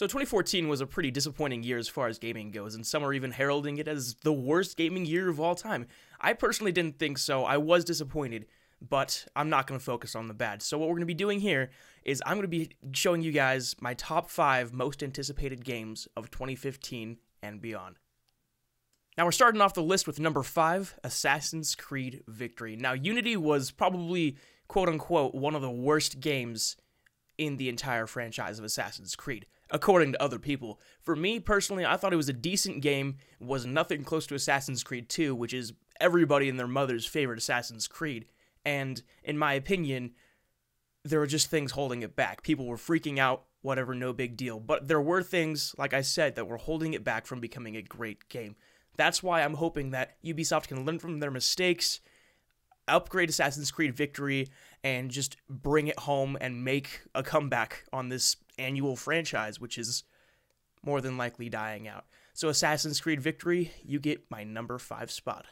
So 2014 was a pretty disappointing year as far as gaming goes, and some are even heralding it as the worst gaming year of all time. I personally didn't think so. I was disappointed, but I'm not going to focus on the bad. So what we're going to be doing here is I'm going to be showing you guys my top 5 most anticipated games of 2015 and beyond. Now we're starting off the list with number 5, Assassin's Creed Victory. Now Unity was probably, quote-unquote, one of the worst games in the entire franchise of Assassin's Creed, according to other people. For me, personally, I thought it was a decent game, was nothing close to Assassin's Creed 2, which is everybody and their mother's favorite Assassin's Creed, and in my opinion, there were just things holding it back. People were freaking out, whatever, no big deal, but there were things, like I said, that were holding it back from becoming a great game. That's why I'm hoping that Ubisoft can learn from their mistakes, upgrade Assassin's Creed Victory, and just bring it home and make a comeback on this annual franchise, which is more than likely dying out. So Assassin's Creed Victory, you get my number 5 spot.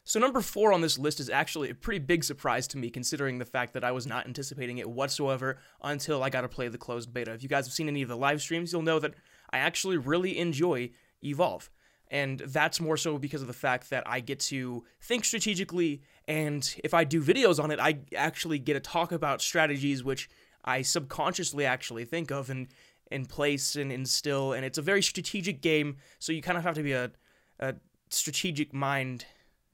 So number 4 on this list is actually a pretty big surprise to me, considering the fact that I was not anticipating it whatsoever until I got to play the closed beta. If you guys have seen any of the live streams, you'll know that I actually really enjoy Evolve. And that's more so because of the fact that I get to think strategically, and if I do videos on it, I actually get to talk about strategies which I subconsciously actually think of and place and instill, and it's a very strategic game, so you kind of have to be a strategic mind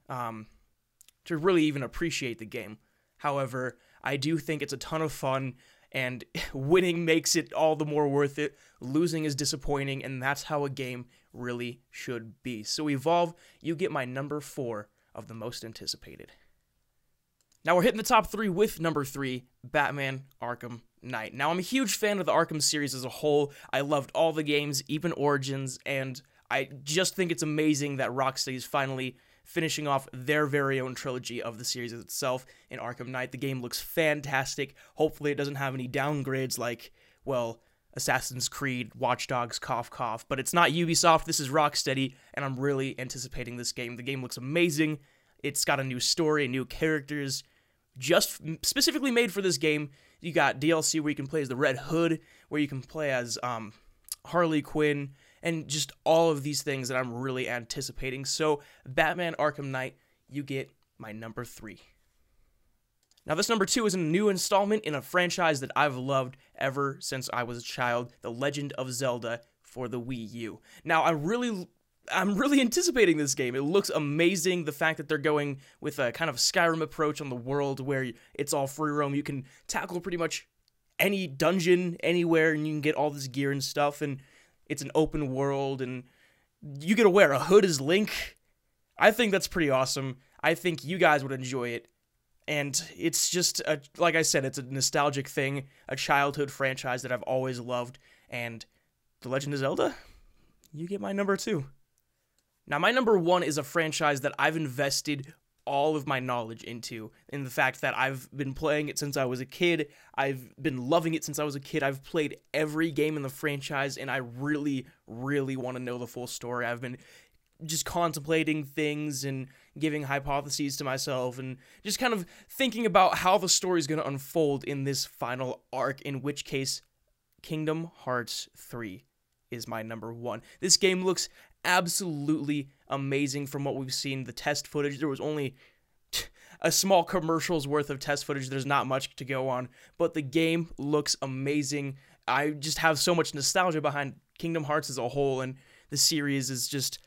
to really even appreciate the game. However, I do think it's a ton of fun, and winning makes it all the more worth it. Losing is disappointing, and that's how a game really should be. So Evolve, you get my number 4 of the most anticipated. Now we're hitting the top 3 with number 3, Batman Arkham Knight. Now I'm a huge fan of the Arkham series as a whole. I loved all the games, even Origins, and I just think it's amazing that Rocksteady is finally finishing off their very own trilogy of the series itself in Arkham Knight. The game looks fantastic. Hopefully it doesn't have any downgrades like, well, Assassin's Creed, Watch Dogs, cough cough, but it's not Ubisoft, this is Rocksteady, and I'm really anticipating this game. The game looks amazing. It's got a new story, new characters, just specifically made for this game. You got DLC where you can play as the Red Hood, where you can play as Harley Quinn, and just all of these things that I'm really anticipating. So, Batman Arkham Knight, you get my number 3. Now, this number 2 is a new installment in a franchise that I've loved ever since I was a child, The Legend of Zelda for the Wii U. Now, I'm really anticipating this game. It looks amazing. The fact that they're going with a kind of Skyrim approach on the world where it's all free roam. You can tackle pretty much any dungeon anywhere, and you can get all this gear and stuff, and it's an open world, and you get to wear a hood as Link. I think that's pretty awesome. I think you guys would enjoy it. And it's just, like I said, it's a nostalgic thing, a childhood franchise that I've always loved, and The Legend of Zelda, you get my number 2. Now, my number 1 is a franchise that I've invested all of my knowledge into, in the fact that I've been playing it since I was a kid, I've been loving it since I was a kid, I've played every game in the franchise, and I really, really want to know the full story. I've been just contemplating things and giving hypotheses to myself and just kind of thinking about how the story is going to unfold in this final arc, in which case Kingdom Hearts 3 is my number 1. This game looks absolutely amazing from what we've seen. The test footage, there was only a small commercial's worth of test footage. There's not much to go on, but the game looks amazing. I just have so much nostalgia behind Kingdom Hearts as a whole, and the series is just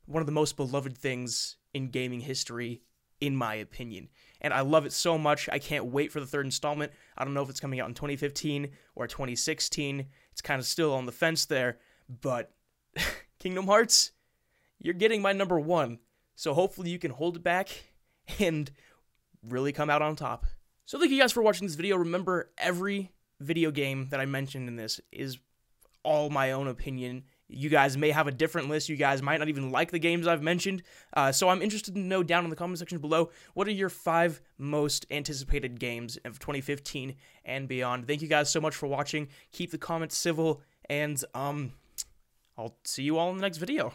one of the most beloved things in gaming history, in my opinion. And I love it so much. I can't wait for the 3rd installment. I don't know if it's coming out in 2015 or 2016. It's kind of still on the fence there, but Kingdom Hearts, you're getting my number 1. So hopefully you can hold it back and really come out on top. So thank you guys for watching this video. Remember, every video game that I mentioned in this is all my own opinion. You guys may have a different list. You guys might not even like the games I've mentioned. So I'm interested to know down in the comment section below, what are your 5 most anticipated games of 2015 and beyond? Thank you guys so much for watching. Keep the comments civil, and I'll see you all in the next video.